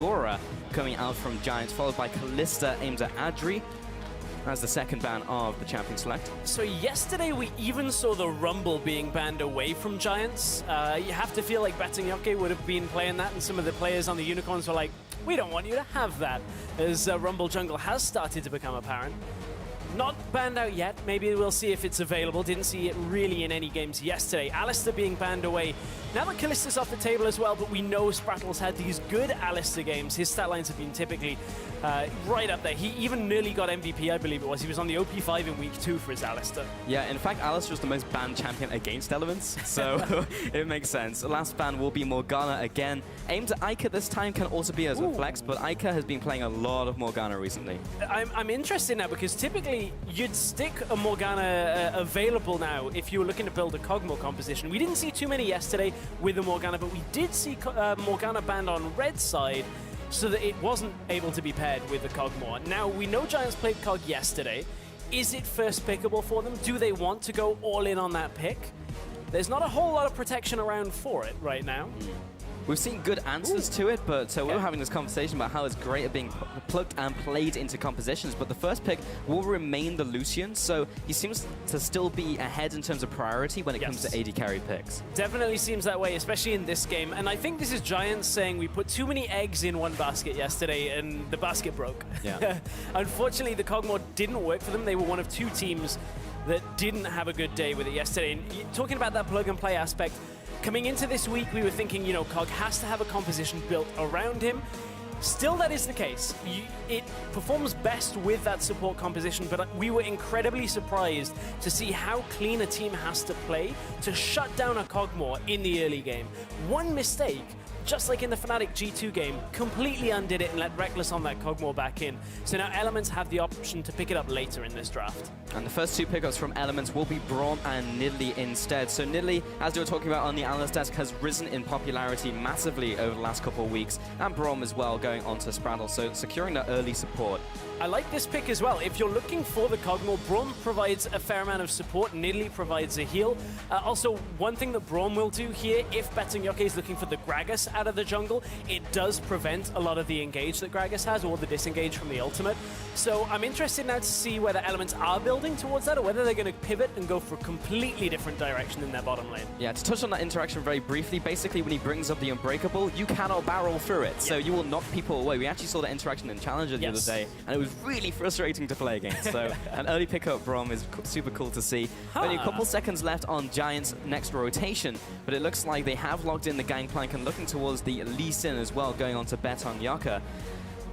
Aura coming out from Giants, followed by Callista aimed at Adri as the second ban of the Champion Select. So yesterday we even saw the Rumble being banned away from Giants. You have to feel like Batanyoke would have been playing that, and some of the players on the Unicorns were like, we don't want you to have that, as Rumble Jungle has started to become apparent. Not banned out yet. Maybe we'll see if it's available. Didn't see it really in any games yesterday. Alistair being banned away. Now that Callista's off the table as well, but we know Sprattle's had these good Alistair games. His stat lines have been typically right up there. He even nearly got MVP, I believe it was. He was on the OP5 in week 2 for his Alistair. Yeah, in fact, Alistair is the most banned champion against Elements, so it makes sense. The last ban will be Morgana again. Aimed at Ica this time, can also be as a flex, but Ica has been playing a lot of Morgana recently. I'm interested now because typically you'd stick a Morgana available now if you were looking to build a Kog'Maw composition. We didn't see too many yesterday with the Morgana, but we did see Morgana banned on red side so that it wasn't able to be paired with the Kog'Maw. Now, we know Giants played Kog yesterday. Is it first pickable for them? Do they want to go all in on that pick? There's not a whole lot of protection around for it right now. We've seen good answers to it, but we were having this conversation about how it's great at being plugged and played into compositions, but the first pick will remain the Lucian, so he seems to still be ahead in terms of priority when it comes to AD carry picks. Definitely seems that way, especially in this game, and I think this is Giants saying we put too many eggs in one basket yesterday and the basket broke. Yeah. Unfortunately, the Kog'Maw didn't work for them. They were one of 2 teams that didn't have a good day with it yesterday. And talking about that plug and play aspect, coming into this week, we were thinking, you know, Kog has to have a composition built around him. Still, that is the case. It performs best with that support composition, but we were incredibly surprised to see how clean a team has to play to shut down a Kog'Maw in the early game. One mistake, just like in the Fnatic G2 game, completely undid it and let Reckless on that Kog'Maw back in. So now Elements have the option to pick it up later in this draft. And the first 2 pickups from Elements will be Braum and Nidalee instead. So Nidalee, as you were talking about on the analyst desk, has risen in popularity massively over the last couple of weeks, and Braum as well going on to Sprattle, so securing that early support. I like this pick as well. If you're looking for the Kog'Maw, Braum provides a fair amount of support, Nidalee provides a heal. Also, one thing that Braum will do here, if Batanyoke is looking for the Gragas out of the jungle, it does prevent a lot of the engage that Gragas has, or the disengage from the ultimate. So I'm interested now to see whether Elements are building towards that, or whether they're going to pivot and go for a completely different direction in their bottom lane. Yeah, to touch on that interaction very briefly, basically when he brings up the Unbreakable, you cannot barrel through it, so you will knock people away. We actually saw that interaction in Challenger the other day, and it was really frustrating to play against. So an early pickup Braum is super cool to see. Only a couple seconds left on Giants' next rotation, but it looks like they have logged in the Gangplank and looking towards the Lee Sin as well, going on to bet on Yaka.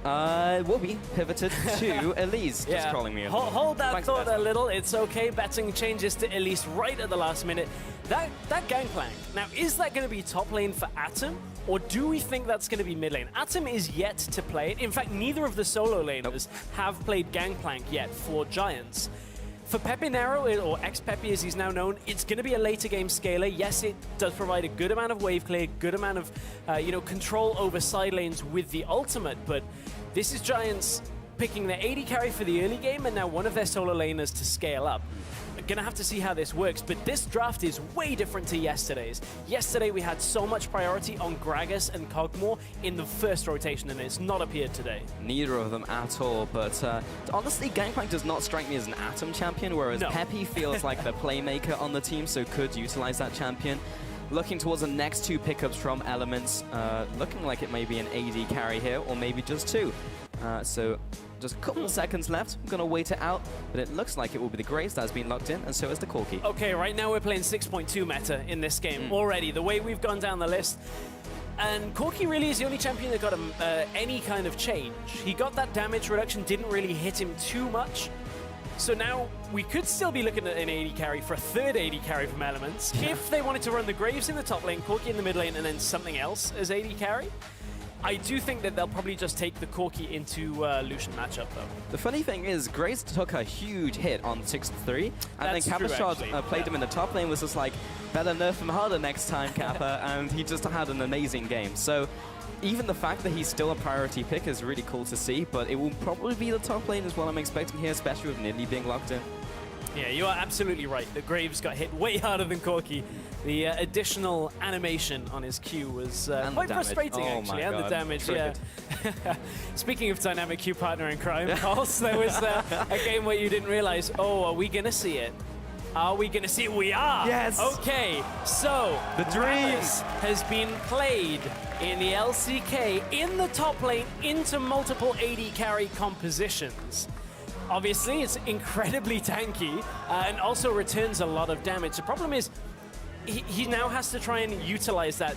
Will be pivoted to Elise, just calling me. Hold that thought a little. It's okay. Betting changes to Elise right at the last minute. That Gangplank, now is that going to be top lane for Atom? Or do we think that's going to be mid lane? Atom is yet to play it. In fact, neither of the solo laners have played Gangplank yet for Giants. For Pepinero, or ex-Pepi as he's now known, it's going to be a later game scaler. Yes, it does provide a good amount of wave clear, good amount of control over side lanes with the ultimate, but this is Giants picking their AD carry for the early game and now one of their solo laners to scale up. Gonna have to see how this works, but this draft is way different to yesterday's. Yesterday we had so much priority on Gragas and Kog'Maw in the first rotation, and it's not appeared today. Neither of them at all, but honestly, Gangplank does not strike me as an Atom champion, whereas Pepi feels like the playmaker on the team, so could utilize that champion. Looking towards the next 2 pickups from Elements, looking like it may be an AD carry here, or maybe just 2. So just a couple seconds left. I'm going to wait it out, but it looks like it will be the Graves that has been locked in, and so is the Corki. Okay, right now we're playing 6.2 meta in this game already, the way we've gone down the list. And Corki really is the only champion that got any kind of change. He got that damage reduction, didn't really hit him too much. So now we could still be looking at an AD carry for a 3rd AD carry from Elements. If they wanted to run the Graves in the top lane, Corki in the mid lane, and then something else as AD carry. I do think that they'll probably just take the Corki into Lucian matchup, though. The funny thing is, Graves took a huge hit on 6-3, and then Kappa played him in the top lane, was just like, better nerf him harder next time, Kappa, and he just had an amazing game. So even the fact that he's still a priority pick is really cool to see, but it will probably be the top lane is what I'm expecting here, especially with Nidalee being locked in. Yeah, you are absolutely right. The Graves got hit way harder than Corki. The additional animation on his Q was quite frustrating, actually, and the damage, yeah. Speaking of dynamic queue partner in crime, Pulse, there was a game where you didn't realize, oh, are we going to see it? Are we going to see it? We are! Yes! Okay, so the Rammus has been played in the LCK in the top lane into multiple AD carry compositions. Obviously, it's incredibly tanky and also returns a lot of damage. The problem is, he now has to try and utilize that.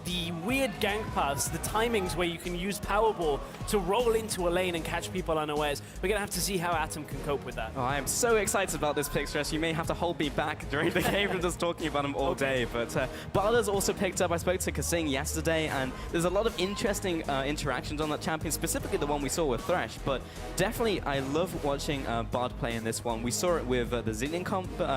The weird gank paths, the timings where you can use Powerball to roll into a lane and catch people unawares. We're going to have to see how Atom can cope with that. Oh, I am so excited about this pick, Stress. You may have to hold me back during the game from just talking about him all day. But Barla's also picked up. I spoke to Kasing yesterday, and there's a lot of interesting interactions on that champion, specifically the one we saw with Thresh. But definitely, I love watching Bard play in this one. We saw it with the Xenian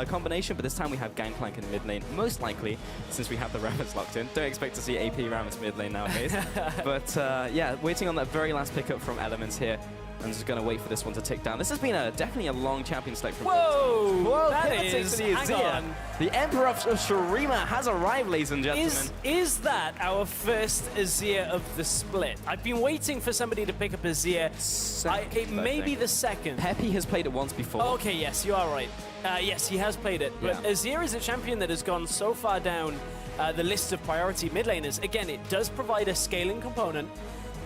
combination, but this time we have Gangplank in the mid lane, most likely, since we have the Rammus locked in. Don't expect to see AP Rammus mid lane nowadays. But yeah, waiting on that very last pickup from Elements here. I'm just going to wait for this one to tick down. This has been definitely a long champion select from Whoa! that is, hang on. The Emperor of Shurima has arrived, ladies and gentlemen. Is that our first Azir of the split? I've been waiting for somebody to pick up Azir. It may be the second. Peppy has played it once before. Oh, okay, yes, you are right. Yes, he has played it. But Azir is a champion that has gone so far down the list of priority mid laners. Again, it does provide a scaling component.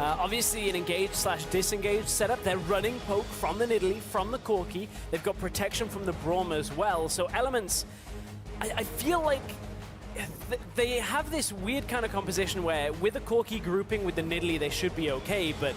Obviously, an engage/disengage setup. They're running poke from the Nidalee, from the Corki. They've got protection from the Braum as well. So Elements, I feel like they have this weird kind of composition where with a Corki grouping with the Nidalee, they should be okay. But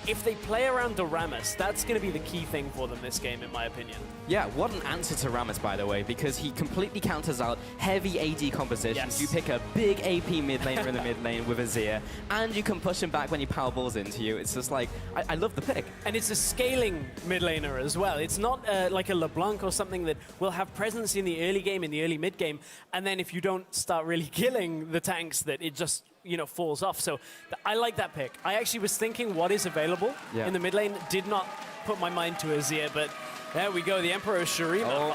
if they play around the Rammus, that's going to be the key thing for them this game, in my opinion. Yeah, what an answer to Rammus, by the way, because he completely counters out heavy AD compositions. Yes. You pick a big AP mid laner in the mid lane with Azir, and you can push him back when he power balls into you. It's just like, I love the pick. And it's a scaling mid laner as well. It's not like a LeBlanc or something that will have presence in the early game, in the early mid game, and then if you don't start really killing the tanks, that it just falls off. So I like that pick. I actually was thinking what is available in the mid lane. Did not put my mind to Azir, but there we go. The Emperor of Shurima.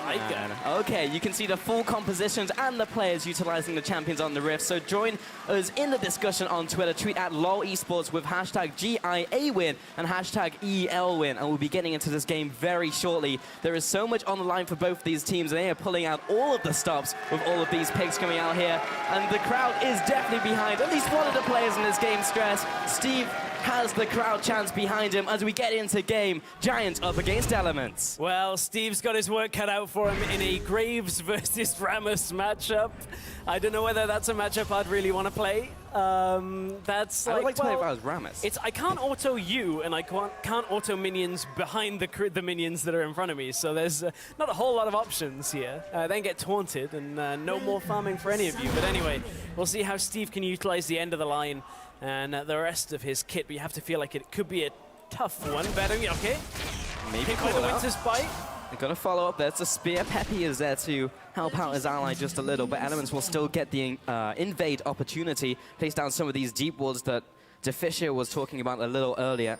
Okay, you can see the full compositions and the players utilizing the champions on the Rift. So join us in the discussion on Twitter. Tweet at LOL Esports with hashtag GIA win and hashtag EL win. And we'll be getting into this game very shortly. There is so much on the line for both of these teams, and they are pulling out all of the stops with all of these picks coming out here. And the crowd is definitely behind at least one of the players in this game, Stress. Steve has the crowd chants behind him as we get into game. Giants up against Elements. Well, Steve's got his work cut out for him in a Graves versus Rammus matchup. I don't know whether that's a matchup I'd really want to play. I would like to play if I was Rammus. I can't auto you, and I can't auto minions behind the minions that are in front of me, so there's not a whole lot of options here. Then get taunted, and no more farming for any of you. But anyway, we'll see how Steve can utilize the end of the line and the rest of his kit. But you have to feel like it could be a tough one. Better, okay? Maybe by the Winter's Bite. They're going to follow up. There's a spear. Peppy is there to help out his ally just a little, but Elements will still get the invade opportunity. Place down some of these deep wards that DeFisher was talking about a little earlier,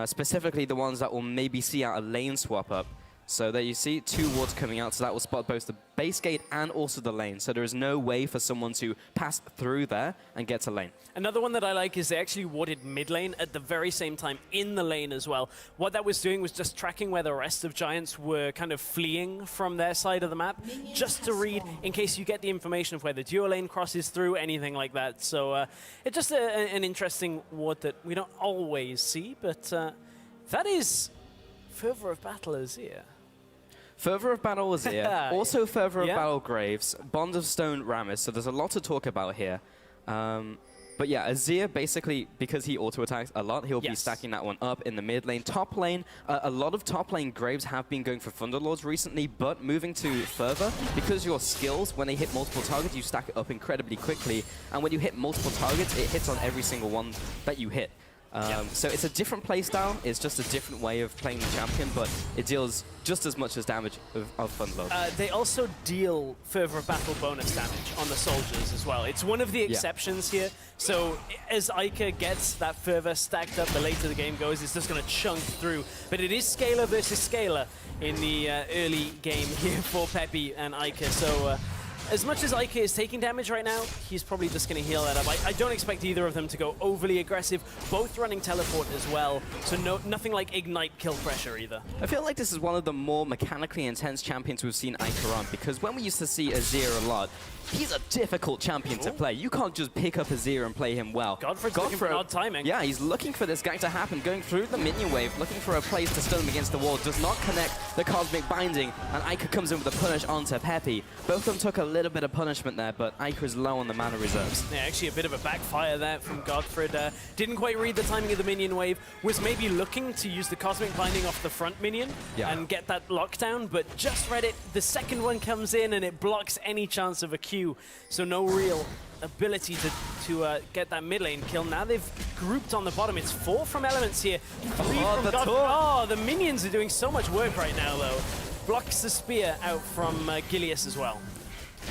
specifically the ones that will maybe see out a lane swap up. So there you see 2 wards coming out, so that will spot both the base gate and also the lane. So there is no way for someone to pass through there and get to lane. Another one that I like is they actually warded mid lane at the very same time in the lane as well. What that was doing was just tracking where the rest of Giants were kind of fleeing from their side of the map, just to read in case you get the information of where the duo lane crosses through, anything like that. So it's just an interesting ward that we don't always see, but that is Fervor of Battle Azir. Fervor of Battle Azir, also Fervor of Battle Graves, Bond of Stone Rammus, so there's a lot to talk about here. But yeah, Azir, basically, because he auto-attacks a lot, he'll be stacking that one up in the mid lane. Top lane, a lot of top lane Graves have been going for Thunderlords recently, but moving to Fervor, because your skills, when they hit multiple targets, you stack it up incredibly quickly. And when you hit multiple targets, it hits on every single one that you hit. So it's a different playstyle, it's just a different way of playing the champion, but it deals just as much as damage of Thunderlord. They also deal Fervor of Battle bonus damage on the soldiers as well. It's one of the exceptions here. So as Ica gets that Fervor stacked up, the later the game goes, it's just going to chunk through. But it is Scalar versus Scalar in the early game here for Peppy and Ica. So as much as Ica is taking damage right now, he's probably just going to heal that up. I don't expect either of them to go overly aggressive, both running teleport as well, so nothing like ignite kill pressure either. I feel like this is one of the more mechanically intense champions we've seen Ica on, because when we used to see Azir a lot, he's a difficult champion to play. You can't just pick up Azir and play him well. Godfrey's looking for odd timing. Yeah, he's looking for this gank to happen, going through the minion wave, looking for a place to stun him against the wall, does not connect the Cosmic Binding, and Ica comes in with a punish onto Peppy. Both of them took a little bit of punishment there, but Ica is low on the mana reserves. Yeah, actually a bit of a backfire there from Godfrey. Didn't quite read the timing of the minion wave, was maybe looking to use the Cosmic Binding off the front minion and get that lockdown, but just read it. The second one comes in and it blocks any chance of a Q, so no real ability to get that mid lane kill. Now they've grouped on the bottom. It's 4 from Elements here, 3 from Godfrey. Oh, the minions are doing so much work right now, though. Blocks the spear out from Gilius as well.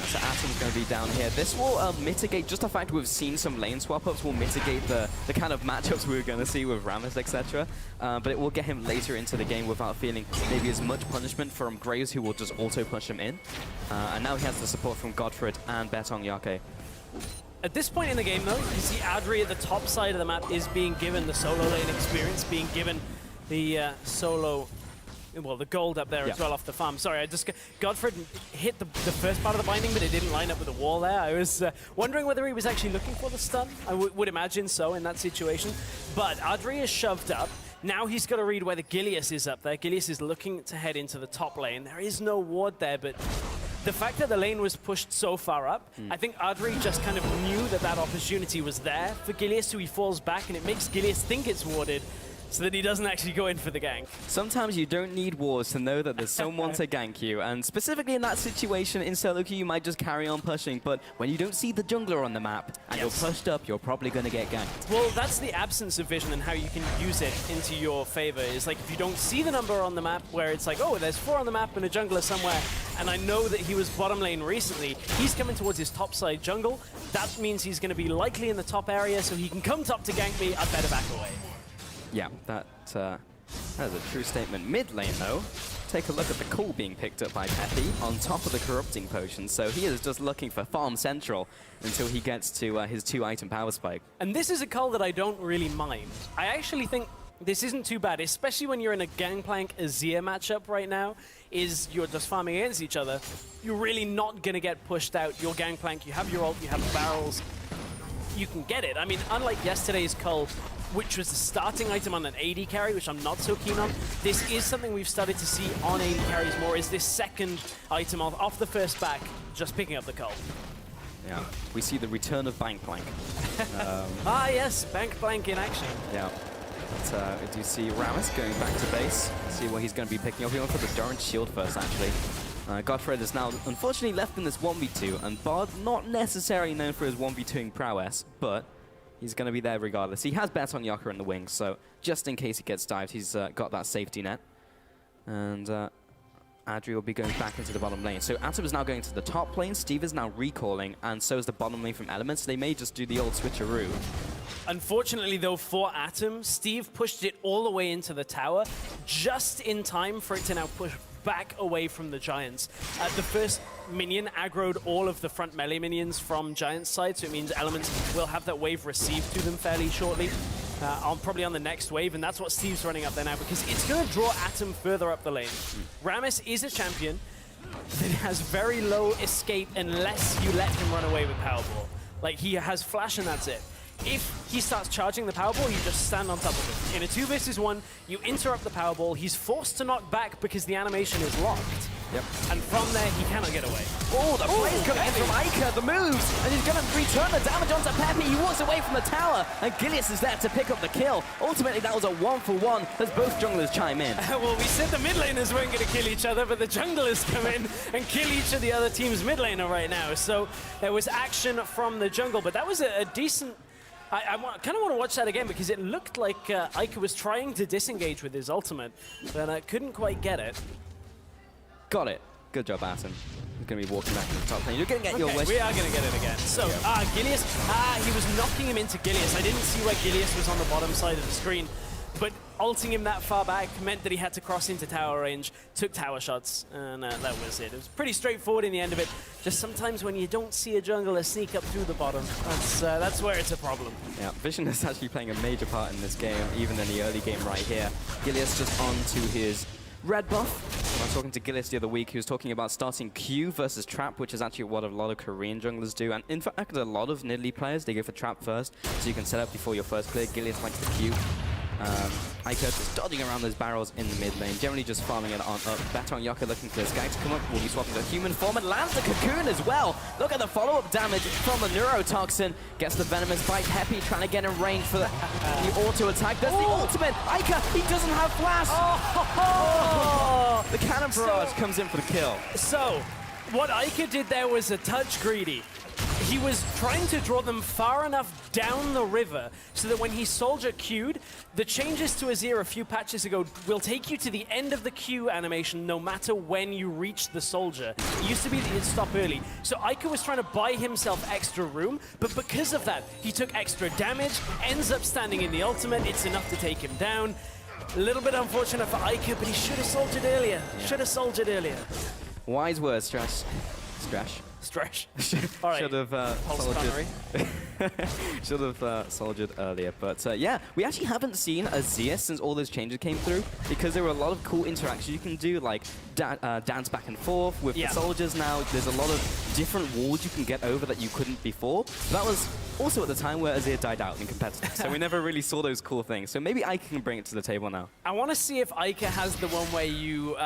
So Atom's going to be down here. This will mitigate, just the fact we've seen some lane swap-ups will mitigate the kind of matchups we were going to see with Rammus, etc. But it will get him later into the game without feeling maybe as much punishment from Graves, who will just auto-push him in. And now he has the support from Godfrey and Betong Yake. At this point in the game, though, you can see Adri at the top side of the map is being given the solo lane experience, being given the solo... Well, the gold up there as well off the farm. Sorry, Godfrey hit the first part of the binding, but it didn't line up with the wall there. I was wondering whether he was actually looking for the stun. I would imagine so in that situation. But Adri is shoved up. Now he's got to read whether Gilius is up there. Gilius is looking to head into the top lane. There is no ward there, but the fact that the lane was pushed so far up, I think Adri just kind of knew that that opportunity was there for Gilius, so he falls back, and it makes Gilius think it's warded, so that he doesn't actually go in for the gank. Sometimes you don't need wars to know that there's someone to gank you, and specifically in that situation in solo queue, you might just carry on pushing, but when you don't see the jungler on the map and you're pushed up, you're probably going to get ganked. Well, that's the absence of vision and how you can use it into your favor. Is like if you don't see the number on the map where it's like, oh, there's 4 on the map and a jungler somewhere, and I know that he was bottom lane recently, he's coming towards his top side jungle. That means he's going to be likely in the top area, so he can come top to gank me. I better back away. Yeah, that is a true statement. Mid lane, though, take a look at the call being picked up by Peppy on top of the Corrupting Potion. So he is just looking for farm central until he gets to his 2-item power spike. And this is a call that I don't really mind. I actually think this isn't too bad, especially when you're in a Gangplank Azir matchup right now, is you're just farming against each other. You're really not going to get pushed out. Your Gangplank, you have your ult, you have barrels. You can get it. I mean, unlike yesterday's cull, which was the starting item on an AD carry, which I'm not so keen on. This is something we've started to see on AD carries more, is this second item off the first back, just picking up the cull. Yeah, we see the return of Bankplank. Yes, Bankplank in action. Yeah. But, do you see Rammus going back to base? See what he's going to be picking up. He went for the Durant Shield first, actually. Godfrey is now unfortunately left in this 1v2, and Bard not necessarily known for his 1v2ing prowess, but he's going to be there regardless. He has Betong Yaka in the wings, so just in case he gets dived, he's got that safety net. And Adri will be going back into the bottom lane. So Atom is now going to the top lane, Steve is now recalling, and so is the bottom lane from Elements. They may just do the old switcheroo. Unfortunately, though, for Atom, Steve pushed it all the way into the tower, just in time for it to now push back away from the Giants. The first minion aggroed all of the front melee minions from Giants' side, so it means Elements will have that wave received to them fairly shortly, probably on the next wave, and that's what Steve's running up there now, because it's going to draw Atom further up the lane. Rammus is a champion that has very low escape unless you let him run away with Powerball. Like, he has flash and that's it. If he starts charging the Powerball, you just stand on top of him. In a 2 versus 1, you interrupt the Powerball, he's forced to knock back because the animation is locked. Yep. And from there, he cannot get away. Oh, the play's coming in from Ica, the moves, and he's going to return the damage onto Peppy. He walks away from the tower, and Gilius is there to pick up the kill. Ultimately, that was a 1-for-1 as both junglers chime in. Well, we said the mid laners weren't going to kill each other, but the junglers come in and kill each of the other team's mid laner right now. So there was action from the jungle, but that was a decent... I kind of want to watch that again because it looked like Ica was trying to disengage with his ultimate, but I couldn't quite get it. Got it. Good job, Atom. He's going to be walking back to the top lane. You're going to get your wish. We are going to get it again. So, Gilius, he was knocking him into Gilius. I didn't see where Gilius was on the bottom side of the screen. but ulting him that far back meant that he had to cross into tower range, took tower shots, and that was it. It was pretty straightforward in the end of it. Just sometimes when you don't see a jungler sneak up through the bottom, that's where it's a problem. Yeah, Vision is actually playing a major part in this game, even in the early game right here. Gilius just on to his red buff. When I was talking to Gilius the other week, he was talking about starting Q versus Trap, which is actually what a lot of Korean junglers do. And in fact, a lot of Nidalee players, they go for Trap first, so you can set up before your first clear. Gilius likes the Q. Iker just dodging around those barrels in the mid lane, generally just farming it on up. Baton Yaka looking for this guy to come up. Will be swapping to human form and lands the cocoon as well. Look at the follow-up damage from the Neurotoxin. Gets the venomous bite. Peppy trying to get in range for the auto attack. There's the ultimate. Iker, he doesn't have flash. The cannon barrage comes in for the kill. So, what Iker did there was a touch greedy. He was trying to draw them far enough down the river so that when he soldier queued, the changes to Azir a few patches ago will take you to the end of the Q animation no matter when you reach the soldier. It used to be that you'd stop early. So Iker was trying to buy himself extra room, but because of that, he took extra damage, ends up standing in the ultimate. It's enough to take him down. A little bit unfortunate for Iker, but he should have soldiered earlier. Yeah. Should have soldiered earlier. Wise words, Strash. Stretch. All right. Should have soldiered earlier. But yeah, we actually haven't seen Azir since all those changes came through, because there were a lot of cool interactions you can do, like dance back and forth with the soldiers now. There's a lot of different walls you can get over that you couldn't before. That was also at the time where Azir died out in competitive, so we never really saw those cool things. So maybe Iker can bring it to the table now. I want to see if Iker has the one where you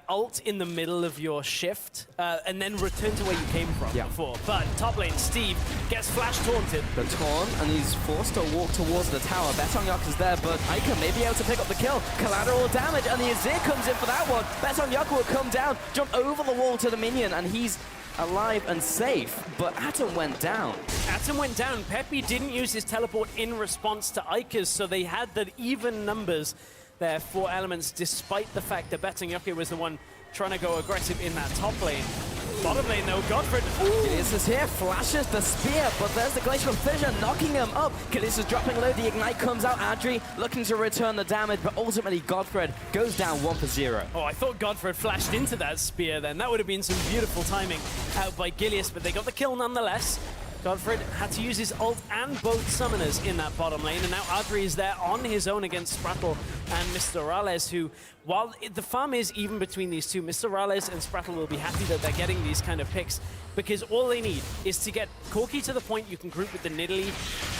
ult in the middle of your shift and then return to where you came from before. But top lane, Steve gets flash taunted. The taunt, and he's forced to walk towards the tower. Betongyok is there, but Iker may be able to pick up the kill. Collateral damage, and the Azir comes in for that one. Betongyok will come down, jump over the wall to the minion, and he's alive and safe, but Atom went down. Atom went down. Peppy didn't use his teleport in response to Iker's, so they had the even numbers there for elements, despite the fact that Betongyok was the one trying to go aggressive in that top lane. Bottom lane though, Godfred. Gilius is here, flashes the spear, but there's the Glacial Fissure knocking him up. Gilius is dropping low, the Ignite comes out. Adri looking to return the damage, but ultimately Godfred goes down 1-0. Oh, I thought Godfred flashed into that spear then. That would have been some beautiful timing out by Gilius, but they got the kill nonetheless. Godfred had to use his ult and both summoners in that bottom lane, and now Adri is there on his own against Sprattle and Mr. Rales, who, while the farm is even between these two, Mr. Rales and Sprattle will be happy that they're getting these kind of picks, because all they need is to get Corki to the point you can group with the Nidalee,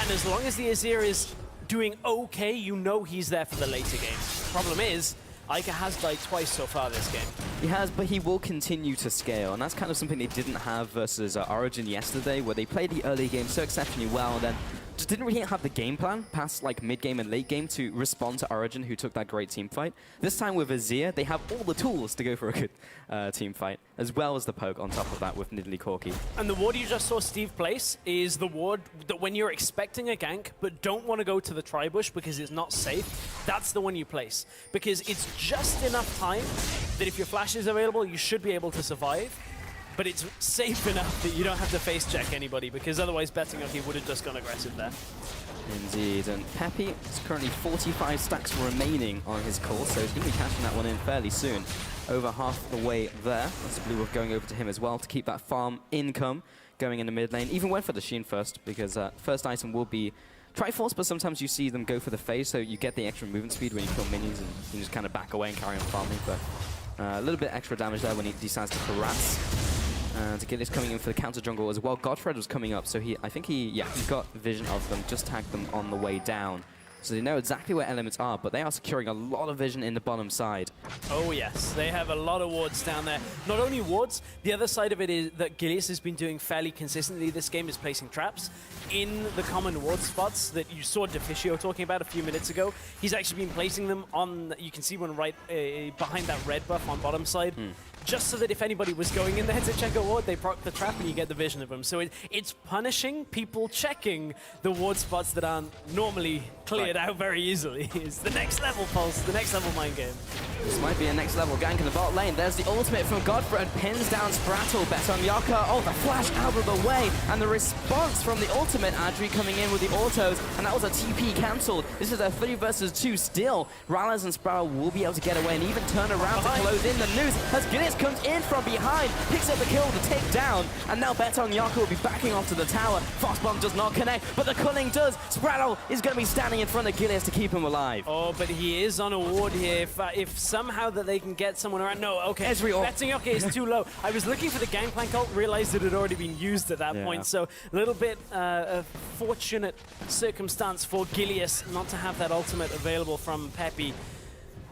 and as long as the Azir is doing okay, you know he's there for the later game. Problem is, Iker has died twice so far this game. He has, but he will continue to scale, and that's kind of something they didn't have versus Origin yesterday, where they played the early game so exceptionally well, and then just didn't really have the game plan past like mid-game and late game to respond to Origin, who took that great team fight. This time with Azir, they have all the tools to go for a good team fight, as well as the poke on top of that with Nidalee Corki. And the ward you just saw Steve place is the ward that when you're expecting a gank but don't want to go to the tri-bush because it's not safe, that's the one you place. Because it's just enough time that if your flash is available, you should be able to survive. But it's safe enough that you don't have to face check anybody, because otherwise Betongyok would have just gone aggressive there. Indeed, and Peppy is currently 45 stacks remaining on his core, so he's going to be cashing that one in fairly soon. Over half the way there. That's the blue wolf going over to him as well to keep that farm income going in the mid lane. Even went for the Sheen first, because first item will be Triforce, but sometimes you see them go for the phase, so you get the extra movement speed when you kill minions, and you just kind of back away and carry on farming. But a little bit extra damage there when he decides to harass. And Gilius coming in for the counter jungle as well. Godfred was coming up, so I think he got vision of them, just tagged them on the way down. So they know exactly where elements are, but they are securing a lot of vision in the bottom side. Oh yes, they have a lot of wards down there. Not only wards, the other side of it is that Gilius has been doing fairly consistently this game is placing traps in the common ward spots that you saw Deficio talking about a few minutes ago. He's actually been placing them on, you can see one right behind that red buff on bottom side. Just so that if anybody was going in there to check a ward, they proc the trap and you get the vision of them. So it's punishing people checking the ward spots that aren't normally cleared out very easily. It's the next level, Pulse, the next level mind game. This might be a next level gank in the bot lane. There's the ultimate from Godfrey and pins down Sprattle. Bet on Yaka. Oh, the flash out of the way. And the response from the ultimate. Adri coming in with the autos. And that was a TP cancelled. This is a 3 versus 2 still. Rallas and Sprattle will be able to get away and even turn around to close in the noose. As Guinness comes in from behind. Picks up the kill to take down. And now Bet on Yaka will be backing off to the tower. Fast bomb does not connect, but the culling does. Sprattle is going to be standing in front of Gillies to keep him alive. Oh, but he is on a ward here. If somehow that they can get someone around. No, okay. Bettingyoke is too low. I was looking for the gangplank ult, realized it had already been used at that point. So a little bit of fortunate circumstance for Gilius not to have that ultimate available from Peppy.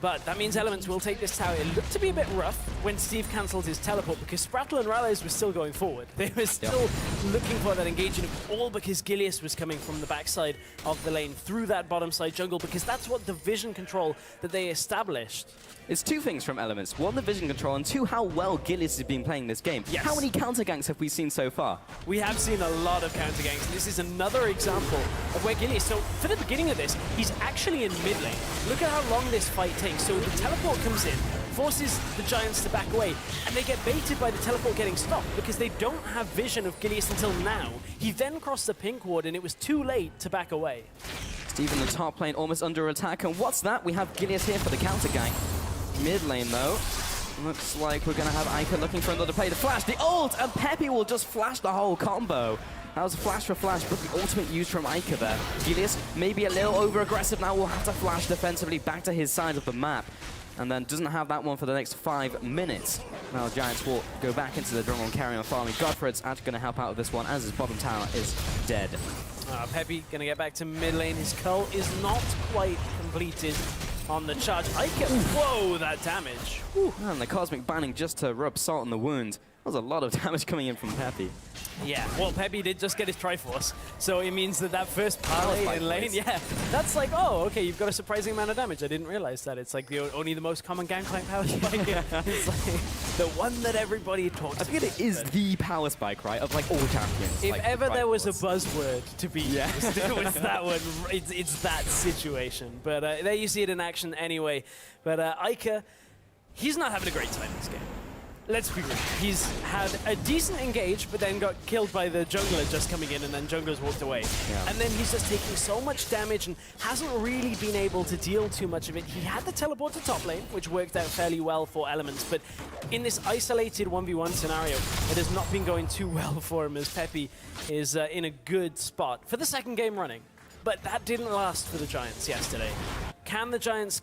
But that means Elements will take this tower. It looked to be a bit rough when Steve cancelled his teleport because Sprattle and Rallies were still going forward. They were still looking for that engagement, all because Gilius was coming from the backside of the lane through that bottom side jungle because that's what the vision control that they established. It's 2 things from Elements. 1, the vision control, and 2, how well Gillies has been playing this game. Yes. How many counter ganks have we seen so far? We have seen a lot of counter ganks, and this is another example of where Gillies, so for the beginning of this, he's actually in mid lane. Look at how long this fight takes. So the teleport comes in, forces the Giants to back away, and they get baited by the teleport getting stopped because they don't have vision of Gillies until now. He then crossed the pink ward, and it was too late to back away. Steve in the top lane almost under attack, and what's that? We have Gillies here for the counter gank. Mid lane though, looks like we're going to have Ica looking for another play to flash. The ult, and Peppy will just flash the whole combo. That was a flash for flash, but the ultimate used from Ica there. Gilius maybe a little over-aggressive now, will have to flash defensively back to his side of the map. And then doesn't have that one for the next 5 minutes. Now Giants will go back into the jungle and carry on farming. Godfred's actually going to help out with this one as his bottom tower is dead. Peppy going to get back to mid lane. His cull is not quite completed on the charge. Ica, whoa, that damage. And the cosmic banning just to rub salt in the wound. That was a lot of damage coming in from Peppy. Yeah, well, Peppy did just get his Triforce, so it means that that first parlay in lane, that's like, oh, okay, you've got a surprising amount of damage. I didn't realize that. It's like only the most common gangplank power spike. It's like the one that everybody talks about. I think it is the power spike, right, of like all champions. If like, ever there was a buzzword to be used, it was that one. It's that situation. But there you see it in action anyway. But Ica, he's not having a great time in this game. Let's be real. He's had a decent engage, but then got killed by the jungler just coming in, and then junglers walked away. And then he's just taking so much damage and hasn't really been able to deal too much of it. He had the teleport to top lane, which worked out fairly well for Elements, but in this isolated 1v1 scenario, it has not been going too well for him as Peppy is in a good spot for the second game running. But that didn't last for the Giants yesterday. Can the Giants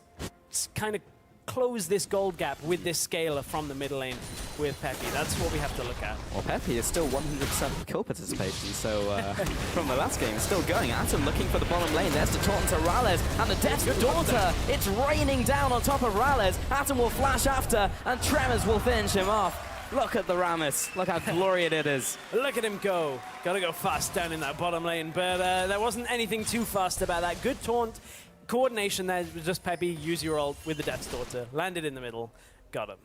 kind of close this gold gap with this scaler from the middle lane with Peppy? That's what we have to look at. Well, Peppy is still 100% kill participation, so from the last game, it's still going. Atom looking for the bottom lane. There's the taunt to Ralles, and the Death's Daughter. It's raining down on top of Ralles. Atom will flash after, and Tremors will finish him off. Look at the Rammus. Look how glorious it is. Look at him go. Gotta go fast down in that bottom lane, but there wasn't anything too fast about that. Good taunt. Coordination there, just Peppy, use your ult with the Death's Daughter. Landed in the middle, got him.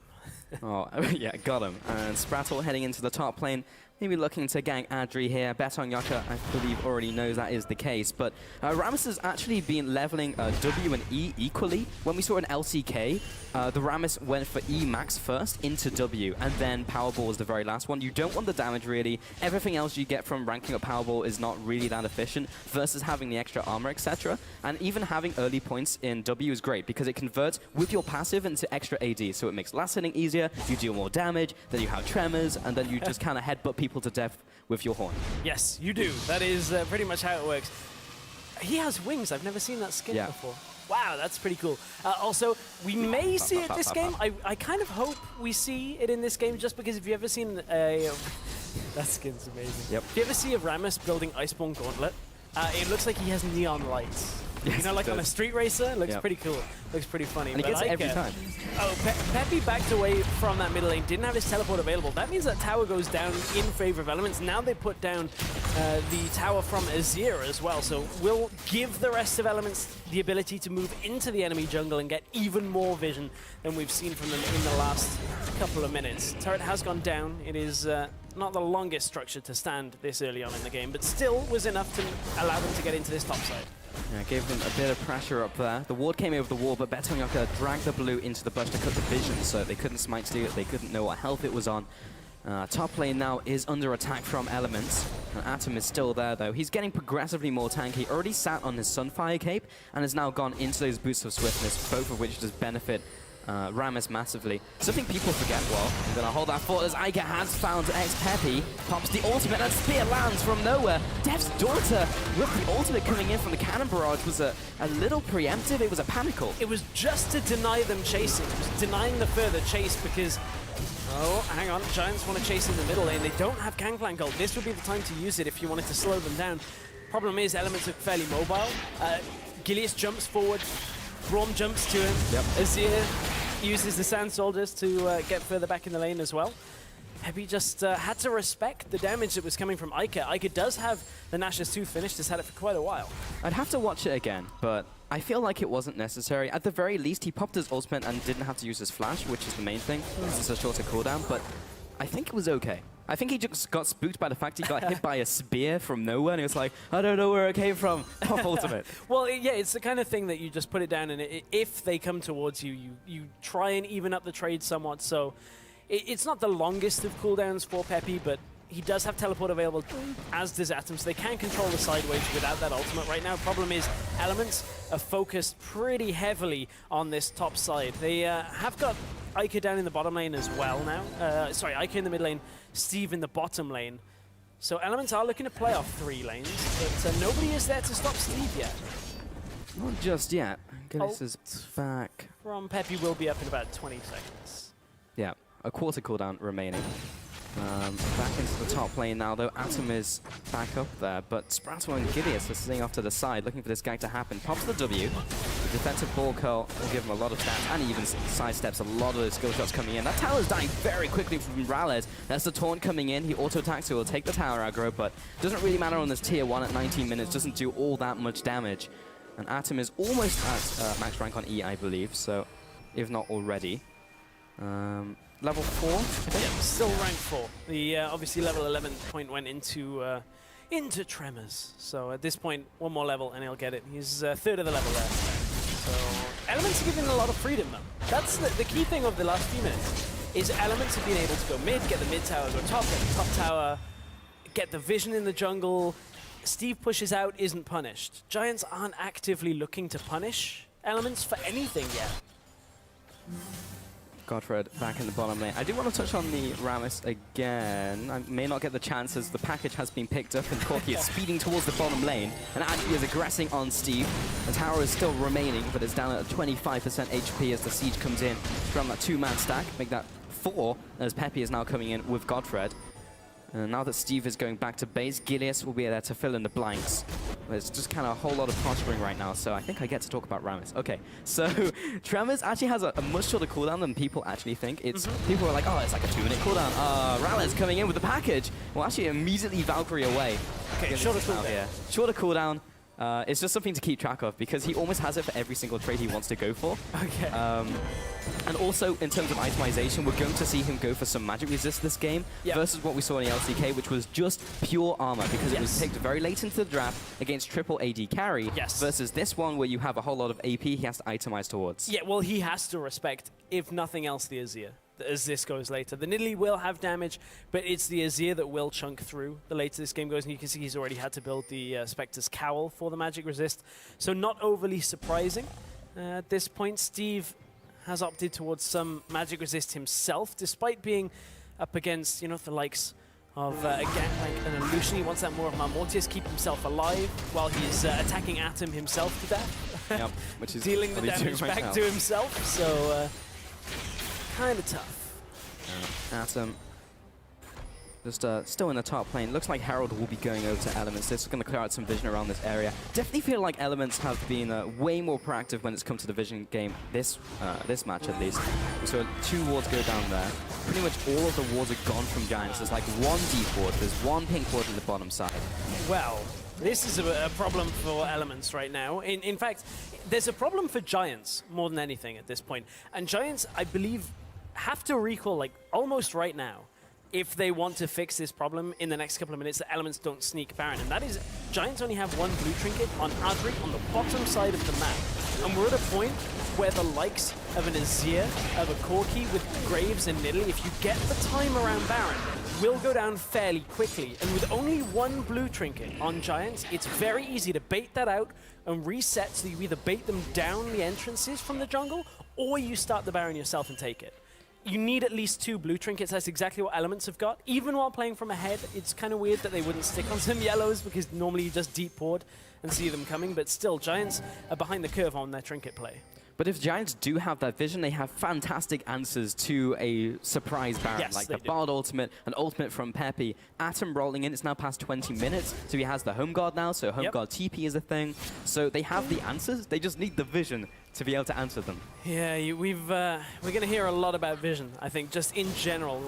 Oh, yeah, got him. And Sprattle heading into the top lane. Maybe looking to gank Adri here. Bet on Yaka, I believe, already knows that is the case. But Rammus has actually been leveling W and E equally. When we saw an LCK, the Rammus went for E max first into W, and then Powerball was the very last one. You don't want the damage, really. Everything else you get from ranking up Powerball is not really that efficient versus having the extra armor, etc. And even having early points in W is great because it converts with your passive into extra AD. So it makes last hitting easier, you deal more damage, then you have Tremors, and then you just kind of headbutt people to death with your horn. Yes, you do. That is pretty much how it works. He has wings. I've never seen that skin before. Wow, that's pretty cool. Also, we may see it this game. I kind of hope we see it in this game just because if you ever seen a... that skin's amazing. Yep. If you ever see a Rammus building Iceborne Gauntlet, it looks like he has neon lights. Yes, you know, like on a street racer, looks pretty cool. Looks pretty funny. And he gets it every time. Oh, Peppy backed away from that middle lane, didn't have his teleport available. That means that tower goes down in favor of Elements. Now they put down the tower from Azir as well, so we'll give the rest of Elements the ability to move into the enemy jungle and get even more vision than we've seen from them in the last couple of minutes. Turret has gone down. It is not the longest structure to stand this early on in the game, but still was enough to allow them to get into this top side. Yeah, gave him a bit of pressure up there. The ward came over the wall, but Betonyaka dragged the blue into the bush to cut the vision, so they couldn't smite steal it, they couldn't know what health it was on. Top lane now is under attack from Elements, and Atom is still there though. He's getting progressively more tanky, already sat on his Sunfire cape, and has now gone into those boosts of swiftness, both of which just benefit Rammus massively. Something people forget, well, I'm gonna hold that thought as Ica has found X-Peppy, pops the ultimate, and Spear lands from nowhere. Dev's daughter with the ultimate coming in from the cannon barrage was a little preemptive, it was a panicle. It was just to deny them chasing, it was denying the further chase because, oh, hang on, Giants want to chase in the middle lane, they don't have Gangplank ult. This would be the time to use it if you wanted to slow them down. Problem is, Elements are fairly mobile. Gilius jumps forward, Braum jumps to him. Yep. Azir uses the Sand Soldiers to get further back in the lane as well. Peppy just had to respect the damage that was coming from Ica. Ica does have the Nash's Tooth finished, has had it for quite a while. I'd have to watch it again, but I feel like it wasn't necessary. At the very least, he popped his ultimate and didn't have to use his flash, which is the main thing. This is a shorter cooldown, but I think it was okay. I think he just got spooked by the fact he got hit by a spear from nowhere, and he was like, I don't know where it came from. Pop ultimate. Well, yeah, it's the kind of thing that you just put it down, and if they come towards you, you try and even up the trade somewhat. So it's not the longest of cooldowns for Peppy, but he does have teleport available, as does Atom, so they can control the sideways without that ultimate right now. Problem is, Elements are focused pretty heavily on this top side. They have got Ica down in the bottom lane as well now. Sorry, Ica in the mid lane, Steve in the bottom lane. So Elements are looking to play off 3 lanes, but nobody is there to stop Steve yet. Not just yet. Gillis is back. From Peppy will be up in about 20 seconds. Yeah, a quarter cooldown remaining. Back into the top lane now, though. Atom is back up there, but Sprato and Gilius are sitting off to the side, looking for this guy to happen. Pops the W. The defensive ball curl will give him a lot of stats, and he even sidesteps a lot of those skill shots coming in. That tower's dying very quickly from Ralez. There's the taunt coming in. He auto-attacks, so he'll take the tower aggro, but doesn't really matter on this tier 1 at 19 minutes. Doesn't do all that much damage. And Atom is almost at max rank on E, I believe, so if not already. Level 4? Yeah, still rank 4. The obviously level 11 point went into Tremors. So at this point, one more level and he'll get it. He's third of the level there. So Elements are giving a lot of freedom though. That's the key thing of the last few minutes. Is Elements have been able to go mid, get the mid tower, go top, get the top tower, get the vision in the jungle. Steve pushes out, isn't punished. Giants aren't actively looking to punish Elements for anything yet. Godfred back in the bottom lane. I do want to touch on the Rammus again. I may not get the chance as the package has been picked up and Corki is speeding towards the bottom lane. And Andy is aggressing on Steve. The tower is still remaining, but it's down at 25% HP as the siege comes in from that 2-man stack. Make that 4 as Peppy is now coming in with Godfred. And now that Steve is going back to base, Gilius will be there to fill in the blanks. There's just kind of a whole lot of posturing right now, so I think I get to talk about Rammus. Okay, so Tremors actually has a much shorter cooldown than people actually think. It's people are like, oh, it's like a 2-minute cooldown. Rammus coming in with the package. Well, actually immediately Valkyrie away. Okay, shorter cooldown. Yeah. Shorter cooldown. It's just something to keep track of because he almost has it for every single trade he wants to go for. Okay. And also, in terms of itemization, we're going to see him go for some magic resist this game versus what we saw in the LCK, which was just pure armor because it was picked very late into the draft against triple AD carry versus this one where you have a whole lot of AP he has to itemize towards. Yeah, well, he has to respect, if nothing else, the Azir, as this goes later. The Nidalee will have damage, but it's the Azir that will chunk through the later this game goes, and you can see he's already had to build the Spectre's Cowl for the magic resist, so not overly surprising. At this point, Steve has opted towards some magic resist himself, despite being up against, you know, the likes of a Gangplank and a Lucian. He wants that more of Mortius, keep himself alive while he's attacking Atom himself to death. Yep, which is dealing the damage back to himself, so kind of tough. Atom just still in the top lane. Looks like Herald will be going over to Elements. This is going to clear out some vision around this area. Definitely feel like Elements have been way more proactive when it's come to the vision game this match at least. So 2 wards go down there. Pretty much all of the wards are gone from Giants. There's like 1 deep ward. There's 1 pink ward in the bottom side. Well, this is a problem for Elements right now. In fact, there's a problem for Giants more than anything at this point. And Giants, I believe, have to recall like almost right now if they want to fix this problem in the next couple of minutes, the elements don't sneak Baron. And that is, Giants only have one blue trinket on Adri on the bottom side of the map. And we're at a point where the likes of an Azir, of a Corki with Graves and Nidalee, if you get the time around Baron, will go down fairly quickly. And with only one blue trinket on Giants, it's very easy to bait that out and reset, so you either bait them down the entrances from the jungle, or you start the Baron yourself and take it. You need at least 2 blue trinkets. That's exactly what Elements have got. Even while playing from ahead, it's kind of weird that they wouldn't stick on some yellows, because normally you just deep ward and see them coming. But still, Giants are behind the curve on their trinket play. But if Giants do have that vision, they have fantastic answers to a surprise Baron, Yes, like they the do. Bard ultimate, an ultimate from Pepe. Atom rolling in, it's now past 20 minutes, so he has the Home Guard now, so Home Guard TP is a thing. So they have the answers, they just need the vision to be able to answer them. Yeah, we're going to hear a lot about vision, I think, just in general.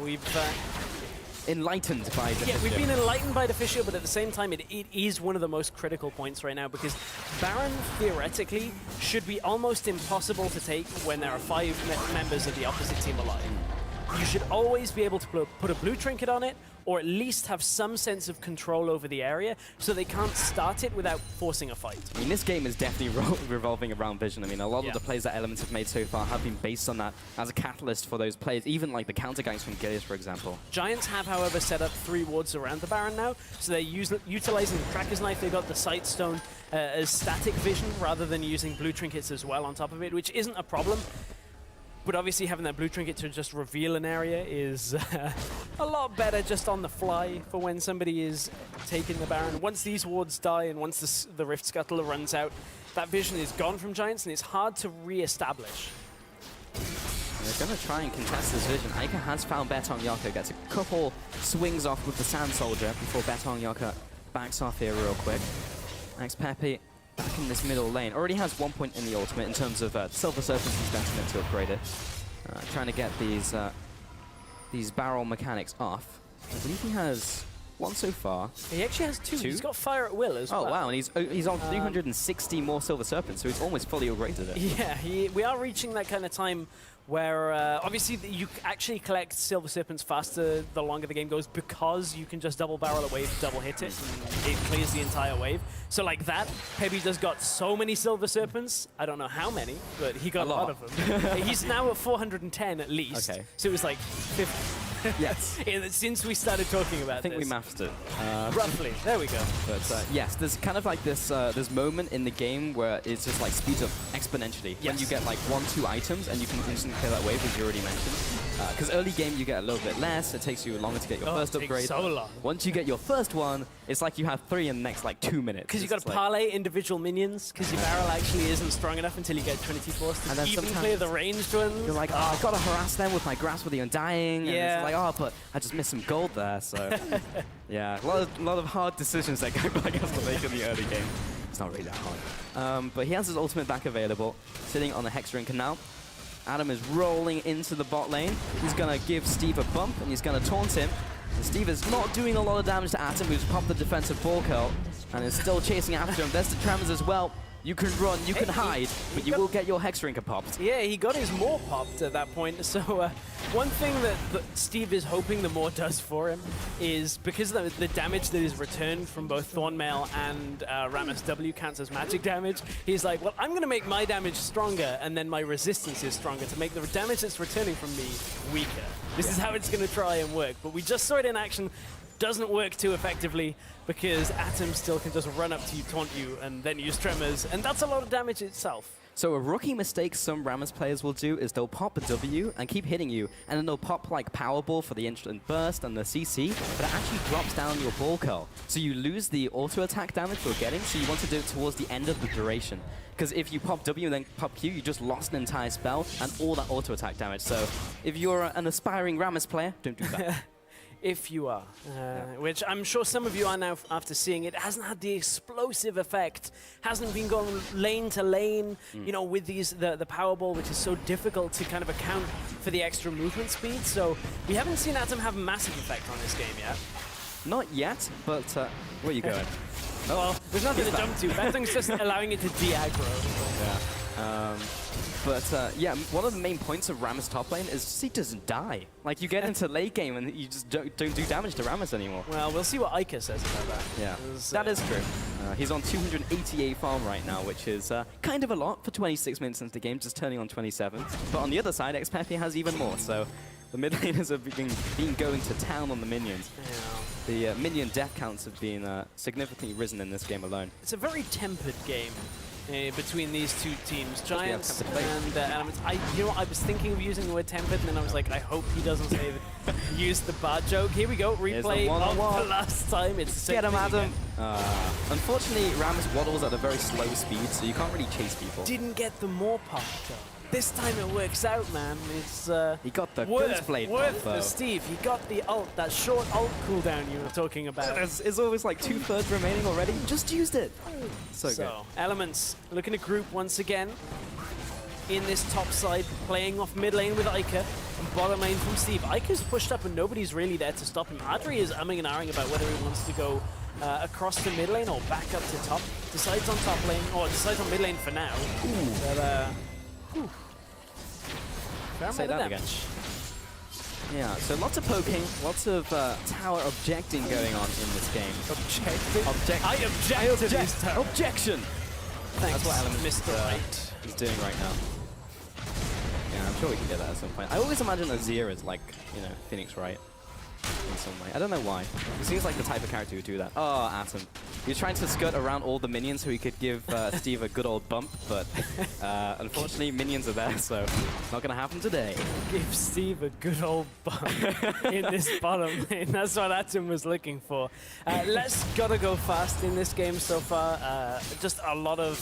Enlightened by the Yeah, we've been enlightened by Deficio, but at the same time, it is one of the most critical points right now, because Baron, theoretically, should be almost impossible to take when there are 5 members of the opposite team alive. You should always be able to put a blue trinket on it, or at least have some sense of control over the area, so they can't start it without forcing a fight. I mean, this game is definitely revolving around vision. I mean, a lot of the plays that Elements have made so far have been based on that as a catalyst for those players, even like the counter ganks from GIA, for example. Giants have, however, set up 3 wards around the Baron now, so they're utilizing the Tracker's Knife. They got the Sight Stone as static vision rather than using blue trinkets as well on top of it, which isn't a problem. But obviously having that blue trinket to just reveal an area is a lot better just on the fly for when somebody is taking the Baron. Once these wards die and once the Rift Scuttle runs out, that vision is gone from Giants and it's hard to re-establish. They're going to try and contest this vision. Aika has found Betong Yaka, gets a couple swings off with the Sand Soldier before Betong Yaka backs off here real quick. Next Pepe back in this middle lane. Already has 1 point in the ultimate in terms of Silver Serpents and Sentiment to upgrade it. Trying to get these barrel mechanics off. I believe he has 1 so far. He actually has 2. He's got Fire at Will as well. Oh wow, and he's on 360 more Silver Serpents, so he's almost fully upgraded it. Yeah, we are reaching that kind of time where obviously you actually collect Silver Serpents faster the longer the game goes, because you can just double barrel a wave, double hit it, and it clears the entire wave. So like that, Pepe just got so many Silver Serpents. I don't know how many, but he got a lot of them. He's now at 410 at least. Okay. So it was like 50. Yes. Since we started talking about I think we mathed it. Roughly. There we go. But yes, there's kind of like this moment in the game where it's just like speeds up exponentially. Yes. When you get like 1-2 items and you can instantly clear that wave, as you already mentioned. Because early game you get a little bit less, it takes you longer to get your first upgrade. So long. Once you get your first one, it's like you have 3 in the next like 2 minutes. Because you got to parlay individual minions, because your barrel actually isn't strong enough until you get Trinity Force to even clear the ranged ones. You're like, oh, I gotta harass them with my Grasp of the Undying. And it's like, oh, but I just missed some gold there, so. Yeah, a lot of hard decisions that Gangplank has to make in the early game. It's not really that hard. But he has his ultimate back available, sitting on the Hex Ring now. Adam is rolling into the bot lane. He's gonna give Steve a bump and he's gonna taunt him. And Steve is not doing a lot of damage to Atom, who's popped the defensive ball curl and is still chasing after him. There's the Tremors as well. You can run, you can hide, but you will get your Hex Rinker popped. Yeah, he got his Maw popped at that point. So one thing that Steve is hoping the Maw does for him is, because of the damage that is returned from both Thornmail and Rammus W counts as magic damage, he's like, well, I'm going to make my damage stronger, and then my resistance is stronger to make the damage that's returning from me weaker. This is how it's going to try and work. But we just saw it in action. Doesn't work too effectively, because Atom still can just run up to you, taunt you, and then use Tremors, and that's a lot of damage itself. So a rookie mistake some Rammus players will do is they'll pop a W and keep hitting you, and then they'll pop like Powerball for the instant burst and the CC, but it actually drops down your ball curl. So you lose the auto attack damage you're getting, so you want to do it towards the end of the duration. Because if you pop W and then pop Q, you just lost an entire spell and all that auto attack damage. So if you're an aspiring Rammus player, don't do that. If you are, which I'm sure some of you are now after seeing it. Hasn't had the explosive effect, hasn't been going lane to lane, you know, with the Powerball, which is so difficult to kind of account for the extra movement speed. So we haven't seen Atom have a massive effect on this game yet. Not yet, but where are you going? Well, there's nothing to jump to. Betong's just allowing it to de-aggro. Yeah. Yeah, one of the main points of Rammus top lane is he doesn't die. Like, you get into late game and you just don't do damage to Rammus anymore. Well, we'll see what Ica says about that. Yeah, that is true. He's on 288 farm right now, which is kind of a lot for 26 minutes into the game, just turning on 27. But on the other side, Xpepe has even more, so the mid laners have been going to town on the minions. Yeah. The minion death counts have been significantly risen in this game alone. It's a very tempered game between these two teams, Giants and Elements. You know what, I was thinking of using the word tempered, and then I was like, I hope he doesn't say use the bad joke. Here we go, replay of the last time. It's the same Get him, thing Adam. again. Unfortunately, Rammus waddles at a very slow speed, so you can't really chase people. Didn't get the more part though. This time it works out, man. It's he got the worth for Steve. He got the ult, that short ult cooldown you were talking about. It's always like 2/3 remaining already. Just used it. So good. Elements looking to group once again in this top side, playing off mid lane with Ica and bottom lane from Steve. Ica's pushed up and nobody's really there to stop him. Adri is umming and ahhing about whether he wants to go across the mid lane or back up to top. Decides on top lane, or decides on mid lane for now. But, say that again. Yeah, so lots of poking, lots of tower objecting going on in this game. Objecting? I object to this tower. Objection! Thanks, that's what Element Mr. Right is doing right now. Yeah, I'm sure we can get that at some point. I always imagine Azir as like, you know, Phoenix Wright in some way. I don't know why. He seems like the type of character who would do that. Oh, Atom. He was trying to skirt around all the minions so he could give Steve a good old bump, but unfortunately minions are there, so not gonna happen today. Give Steve a good old bump in this bottom lane. That's what Atom was looking for. Let's gotta go fast in this game so far. Just a lot of,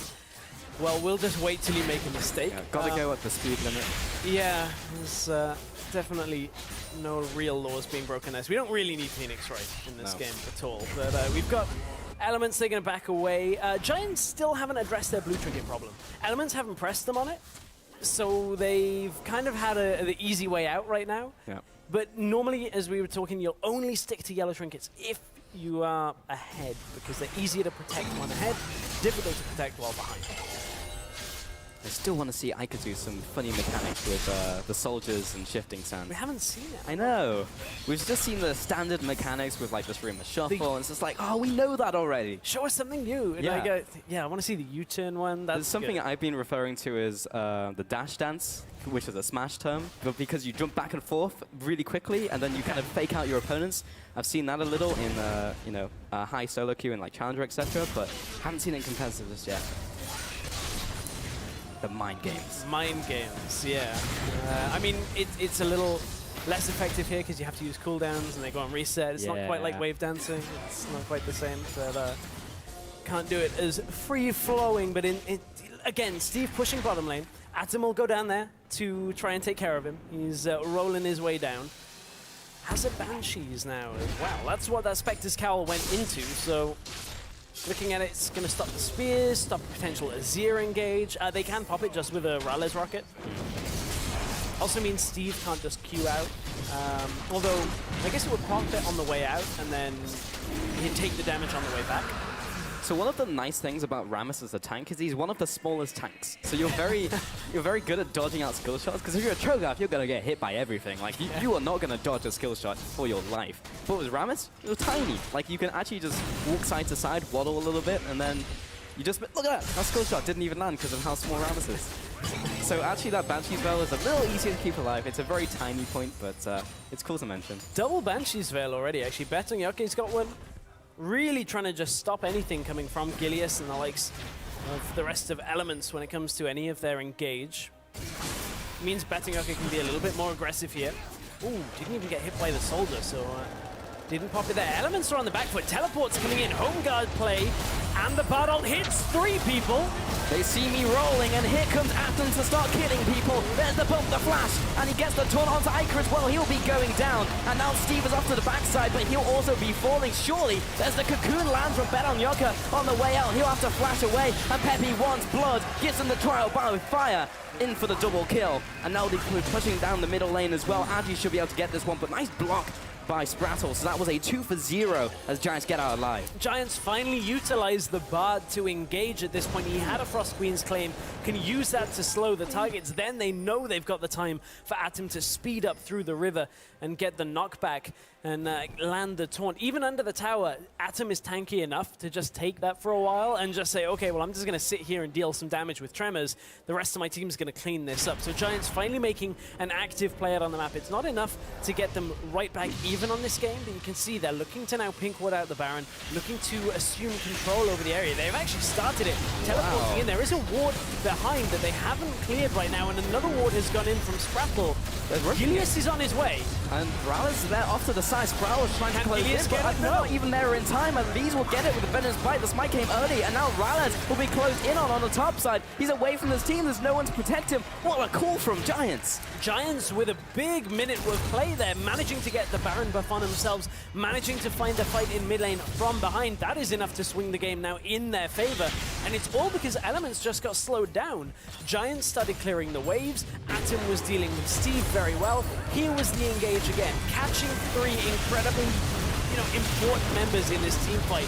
well, we'll just wait till you make a mistake. Yeah, gotta go at the speed limit. Yeah, there's definitely no real laws being broken there. So we don't really need Phoenix Wright in this game at all. But we've got Elements, they're going to back away. Giants still haven't addressed their blue trinket problem. Elements haven't pressed them on it, so they've kind of had the easy way out right now. Yeah. But normally, as we were talking, you'll only stick to yellow trinkets if you are ahead, because they're easier to protect when ahead, difficult to protect while behind. I still want to see Ica do some funny mechanics with the soldiers and shifting sands. We haven't seen it. I know. We've just seen the standard mechanics with like just room of shuffle, and it's just like, oh, we know that already. Show us something new. And yeah. I want to see the U-turn one. That's There's something good. I've been referring to as the dash dance, which is a Smash term, but because you jump back and forth really quickly, and then you kind of fake out your opponents. I've seen that a little in high solo queue and like Challenger, etc., but haven't seen it in competitive just yet. The mind games. Mind games, yeah. I mean, it's a little less effective here because you have to use cooldowns and they go on reset. It's not quite like wave dancing. It's not quite the same, but can't do it as free-flowing. But again, Steve pushing bottom lane. Atom will go down there to try and take care of him. He's rolling his way down. Has a Banshees now as well. That's what that Spectre's Cowl went into, so looking at it, it's going to stop the spears, stop potential Azir engage. They can pop it just with a Raleigh rocket. Also means Steve can't just queue out. Although, I guess it would pop it on the way out, and then he'd take the damage on the way back. So one of the nice things about Rammus as a tank is he's one of the smallest tanks. So you're very good at dodging out skill shots, because if you're a Trogoth, you're going to get hit by everything. Like, you are not going to dodge a skill shot for your life. But with Rammus, you're tiny. Like, you can actually just walk side to side, waddle a little bit, and then you just, look at that, that skill shot didn't even land because of how small Rammus is. So actually that Banshee's Veil is a little easier to keep alive. It's a very tiny point, but it's cool to mention. Double Banshee's Veil already, actually. Betonyoke's got one. Really trying to just stop anything coming from Gilius and the likes of the rest of Elements when it comes to any of their engage. Means Betonyoke can be a little bit more aggressive here. Ooh, didn't even get hit by the soldier, so didn't pop it there. Elements are on the back foot. Teleports coming in. Home guard play. And the battle hits 3 people. They see me rolling, and here comes Atom to start killing people. There's the bump, the flash, and he gets the taunt onto Ica as well. He'll be going down, and now Steve is off to the backside, but he'll also be falling. Surely, there's the cocoon land from Betonyoke on the way out. He'll have to flash away, and Pepe wants blood, gives him the trial by fire. In for the double kill, and now they're pushing down the middle lane as well. Adri should be able to get this one, but nice block by Sprattle. So that was a 2 for 0 as Giants get out alive. Giants finally utilized the Bard to engage at this point. He had a Frost Queen's Claim, can use that to slow the targets. Then they know they've got the time for Atom to speed up through the river and get the knockback and land the taunt. Even under the tower, Atom is tanky enough to just take that for a while and just say, okay, well, I'm just going to sit here and deal some damage with Tremors. The rest of my team's going to clean this up. So Giants finally making an active play out on the map. It's not enough to get them right back even on this game, but you can see they're looking to now Pinkwood out the Baron, looking to assume control over the area. They've actually started it, teleporting in. There is a ward behind that they haven't cleared right now, and another ward has gone in from Sprattle. Gilius is on his way. And Rallis there off to the side. Sproul is trying to close Gilius in, get but it? they're No. not even there in time, and these will get it with the Venom's Bite. The smite came early, and now Rallis will be closed in on the top side. He's away from his team. There's no one to protect him. What a call from Giants. Giants with a big minute of play there, managing to get the Baron buff on themselves, managing to find a fight in mid lane from behind. That is enough to swing the game now in their favor, and it's all because Elements just got slowed down. Giants started clearing the waves. Atom was dealing with Steve very well. Here was the engage again, catching 3 incredibly, important members in this team fight.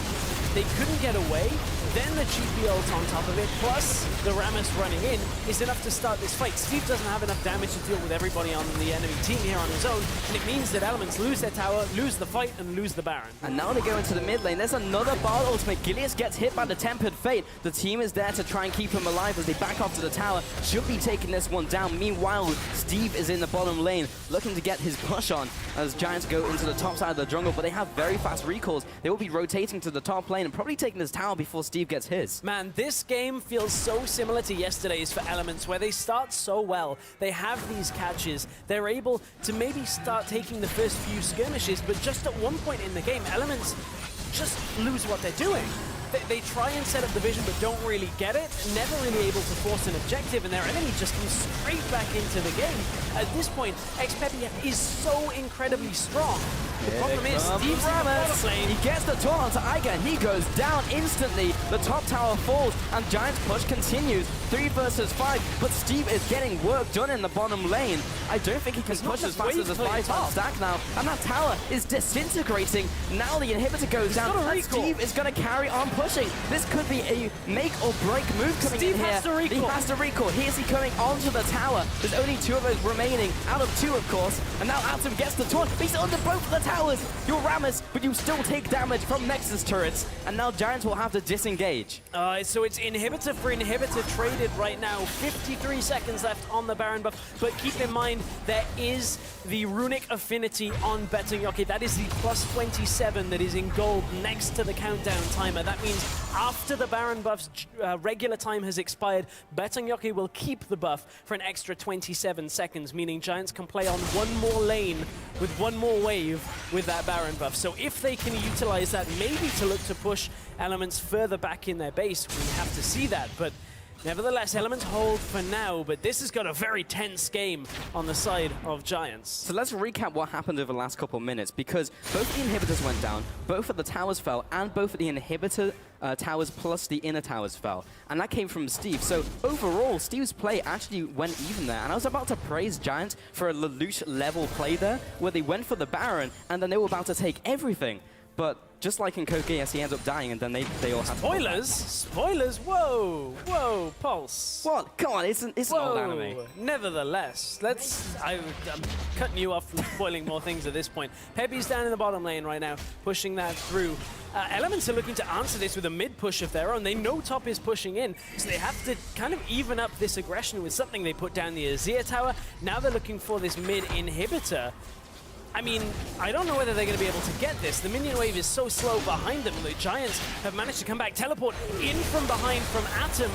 They couldn't get away. Then the GP ult on top of it, plus the Rammus running in, is enough to start this fight. Steve doesn't have enough damage to deal with everybody on the enemy team here on his own, and it means that Elements lose their tower, lose the fight, and lose the Baron. And now they go into the mid lane. There's another Bard ultimate. Gilius gets hit by the Tempered Fate. The team is there to try and keep him alive as they back off to the tower. Should be taking this one down. Meanwhile, Steve is in the bottom lane, looking to get his push on as Giants go into the top side of the jungle, but they have very fast recalls. They will be rotating to the top lane and probably taking this tower before Steve gets his. Man, this game feels so similar to yesterday's for Elements, where they start so well. They have these catches. They're able to maybe start taking the first few skirmishes, but just at one point in the game, Elements just lose what they're doing. They try and set up the vision, but don't really get it. Never really able to force an objective, and their enemy just comes straight back into the game. At this point, Xpepe is so incredibly strong. The problem is, Steve's in the bottom lane. He gets the taunt onto Iga, and he goes down instantly. The top tower falls, and Giants' push continues. 3 versus 5, but Steve is getting work done in the bottom lane. I don't think he can push as fast as a 5-man stack now, and that tower is disintegrating. Now the inhibitor goes down, and Steve is going to carry on pushing. This could be a make or break move coming Steve in here. has to recall. He has to recall. Here's he coming onto the tower. There's only 2 of those remaining, out of 2, of course. And now Atom gets the taunt. He's under both of the towers. You're Rammus, but you still take damage from Nexus turrets. And now Giants will have to disengage. So it's inhibitor for inhibitor traded right now. 53 seconds left on the Baron buff. But keep in mind, there is the Runic Affinity on Betonyoki. That is the plus 27 that is in gold next to the countdown timer. That means after the Baron buff's regular time has expired, Betonyoki will keep the buff for an extra 27 seconds, meaning Giants can play on one more lane with one more wave with that Baron buff. So if they can utilize that, maybe to look to push Elements further back in their base, we have to see that. But nevertheless, Elements hold for now, but this has got a very tense game on the side of Giants. So let's recap what happened over the last couple of minutes, because both of the inhibitors went down, both of the towers fell, and both of the inhibitor towers plus the inner towers fell. And that came from Steve. So overall, Steve's play actually went even there. And I was about to praise Giants for a Lelouch level play there, where they went for the Baron, and then they were about to take everything. But just like in Code Geass, he ends up dying, and then they all have to... Spoilers? Spoilers? Whoa! Whoa, Pulse. What? Come on, it's an old anime. Nevertheless, I'm cutting you off from spoiling more things at this point. Pepe's down in the bottom lane right now, pushing that through. Elements are looking to answer this with a mid push of their own. They know top is pushing in, so they have to kind of even up this aggression with something. They put down the Azir tower. Now they're looking for this mid inhibitor. I mean, I don't know whether they're going to be able to get this. The minion wave is so slow behind them. The Giants have managed to come back, teleport in from behind from Atom.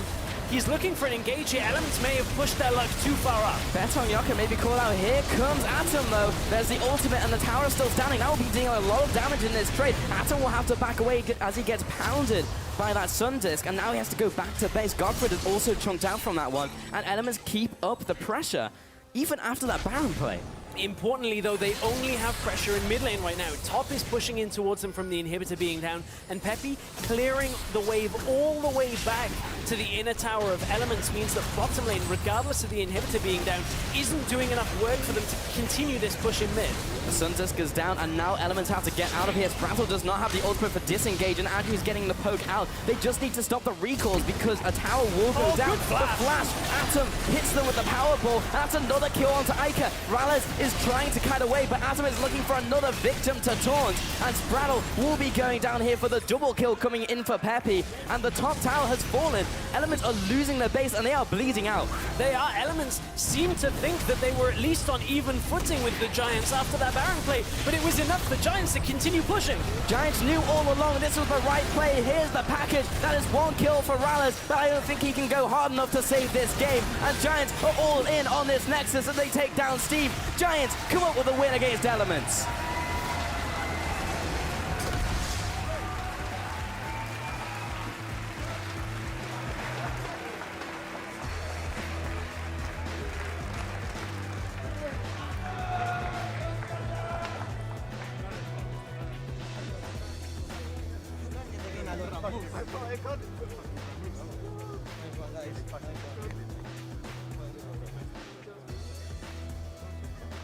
He's looking for an engage here. Elements may have pushed their luck too far up. Betonyoki maybe called out. Here comes Atom, though. There's the ultimate, and the tower is still standing. That will be dealing a lot of damage in this trade. Atom will have to back away as he gets pounded by that Sun Disc, and now he has to go back to base. Godfrey is also chunked out from that one, and Elements keep up the pressure, even after that Baron play. Importantly, though, they only have pressure in mid lane right now. Top is pushing in towards them from the inhibitor being down, and Peppy clearing the wave all the way back to the inner tower of Elements means that bottom lane, regardless of the inhibitor being down, isn't doing enough work for them to continue this push in mid. The Sundisk is down, and now Elements have to get out of here. Sprattle does not have the ultimate for disengage, and Andrew's getting the poke out. They just need to stop the recalls because a tower will go down. The flash, Atom hits them with the Powerball. That's another kill onto Ica. Rallis is trying to kite away, but Atom is looking for another victim to taunt, and Sprattle will be going down here for the double kill coming in for Peppy, and the top tower has fallen. Elements are losing their base, and they are bleeding out. They are. Elements seem to think that they were at least on even footing with the Giants after that Baron play, but it was enough for Giants to continue pushing. Giants knew all along this was the right play. Here's the package. That is one kill for Rallis, but I don't think he can go hard enough to save this game. And Giants are all in on this Nexus as they take down Steve. Giants come up with a win against Elements.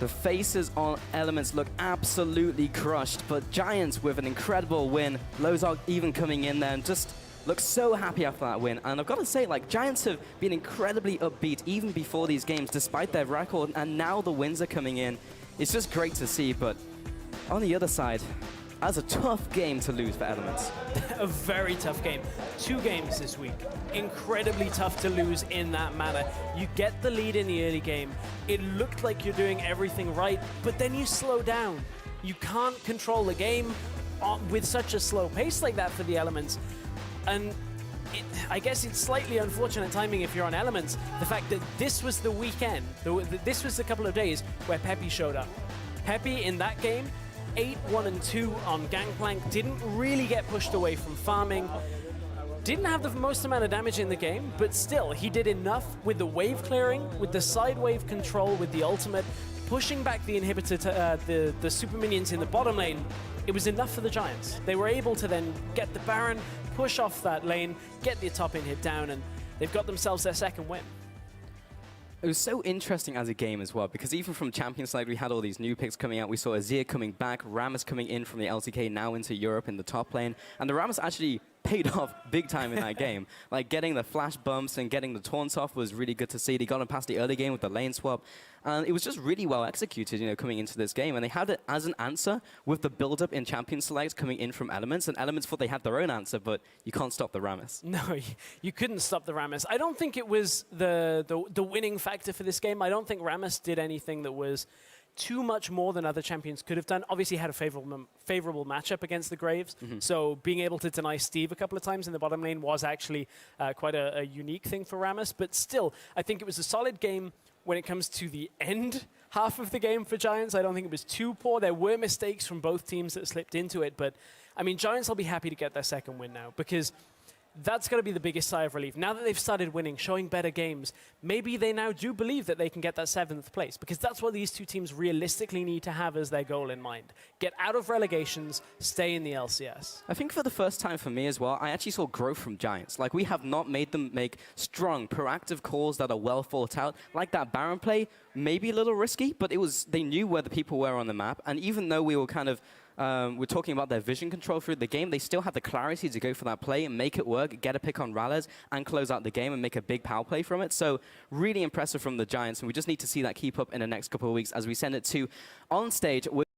The faces on Elements look absolutely crushed, but Giants with an incredible win. Lozog even coming in there and just looks so happy after that win. And I've got to say, like, Giants have been incredibly upbeat even before these games, despite their record, and now the wins are coming in. It's just great to see, but on the other side, that's a tough game to lose for Elements. A very tough game. 2 games this week. Incredibly tough to lose in that manner. You get the lead in the early game. It looked like you're doing everything right, but then you slow down. You can't control the game with such a slow pace like that for the Elements. And I guess it's slightly unfortunate timing if you're on Elements. The fact that this was the weekend, this was a couple of days where Peppy showed up. Peppy in that game, 8-1-2 on Gangplank, didn't really get pushed away from farming, didn't have the most amount of damage in the game, but still, he did enough with the wave clearing, with the side wave control, with the ultimate, pushing back the inhibitor to the super minions in the bottom lane. It was enough for the Giants. They were able to then get the Baron, push off that lane, get the top inhib down, and they've got themselves their second win. It was so interesting as a game as well, because even from Champions League, we had all these new picks coming out. We saw Azir coming back, Rammus coming in from the LCK, now into Europe in the top lane. And the Rammus actually paid off big time in that game. Like, getting the flash bumps and getting the taunts off was really good to see. They got him past the early game with the lane swap. And it was just really well executed, you know, coming into this game. And they had it as an answer with the build-up in Champion Selects coming in from Elements. And Elements thought they had their own answer, but you can't stop the Rammus. No, you couldn't stop the Rammus. I don't think it was the winning factor for this game. I don't think Rammus did anything that was too much more than other champions could have done. Obviously, had a favorable matchup against the Graves, so being able to deny Steve a couple of times in the bottom lane was actually quite a unique thing for Rammus. But still, I think it was a solid game when it comes to the end half of the game for Giants. I don't think it was too poor. There were mistakes from both teams that slipped into it, but I mean, Giants will be happy to get their second win now, because that's going to be the biggest sigh of relief. Now that they've started winning, showing better games, maybe they now do believe that they can get that 7th place, because that's what these two teams realistically need to have as their goal in mind. Get out of relegations, stay in the LCS. I think for the first time for me as well, I actually saw growth from Giants. Like, we have not made them make strong, proactive calls that are well thought out. Like that Baron play, maybe a little risky, but they knew where the people were on the map. And even though we were kind of we're talking about their vision control through the game, they still had the clarity to go for that play and make it work, get a pick on Rallis, and close out the game and make a big power play from it. So really impressive from the Giants, and we just need to see that keep up in the next couple of weeks as we send it to on stage with